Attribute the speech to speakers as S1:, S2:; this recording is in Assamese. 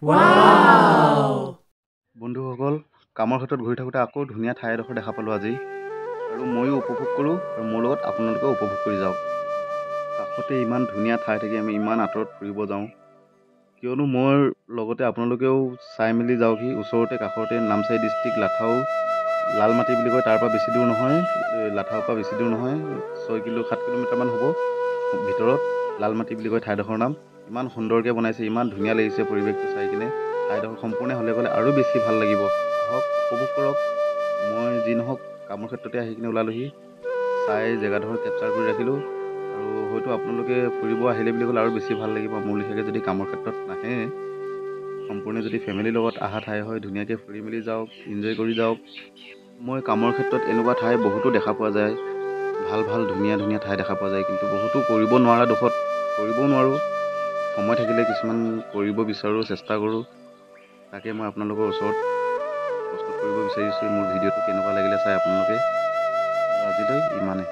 S1: ৱাও!
S2: বন্ধুসকল, কামৰ ক্ষেত্ৰত ঘূৰি থাকোঁতে আকৌ ধুনীয়া ঠাই এডোখৰ দেখা পালোঁ আজি, আৰু ময়ো উপভোগ কৰোঁ আৰু মোৰ লগত আপোনালোকেও উপভোগ কৰি যাওক। কাষতে ইমান ধুনীয়া ঠাই থাকি আমি ইমান আঁতৰত ফুৰিব যাওঁ, কিয়নো মোৰ লগতে আপোনালোকেও চাই মেলি যাওকহি। ওচৰতে কাষতে নামচাই ডিষ্ট্ৰিক্ট লাঠাও লালমাটি বুলি কয়, তাৰ পৰা বেছি দূৰ নহয়, লাঠাওৰ পৰা বেছি দূৰ নহয়, 7 কিলোমিটাৰমান হ'ব ভিতৰত লালমাটি বুলি কয় ঠাইডোখৰৰ নাম। ইমান সুন্দৰকৈ বনাইছে, ইমান ধুনীয়া লাগিছে পৰিৱেশটো চাই কিনে। ঠাইডোখৰ সম্পূৰ্ণ হ'লে গ'লে আৰু বেছি ভাল লাগিব। আহক উপভোগ কৰক। মই যি নহওক কামৰ ক্ষেত্ৰতে আহি কিনে ওলালোহি, চাই জেগাডোখৰ কেপচাৰ কৰি ৰাখিলোঁ, আৰু হয়তো আপোনালোকে ফুৰিব আহিলে বুলি ক'লে আৰু বেছি ভাল লাগিব। মোৰ লিখিয়াকৈ যদি কামৰ ক্ষেত্ৰত নাহে, সম্পূৰ্ণ যদি ফেমিলিৰ লগত অহা ঠাই হয়, ধুনীয়াকৈ ফুৰি মেলি যাওক, এনজয় কৰি যাওক। মই কামৰ ক্ষেত্ৰত এনেকুৱা ঠাই বহুতো দেখা পোৱা যায়, ভাল ভাল ধুনীয়া ধুনীয়া ঠাই দেখা পোৱা যায়, কিন্তু বহুতো কৰিব নোৱাৰা দুখত কৰিবও নোৱাৰোঁ। সময় থাকিলে কিছুমান কৰিব বিচাৰোঁ, চেষ্টা কৰোঁ। তাকে মই আপোনালোকৰ ওচৰত প্ৰস্তুত কৰিব বিচাৰিছোঁ। মোৰ ভিডিঅ'টো কেনেকুৱা লাগিলে চাই আপোনালোকে। আজিলৈ ইমানে।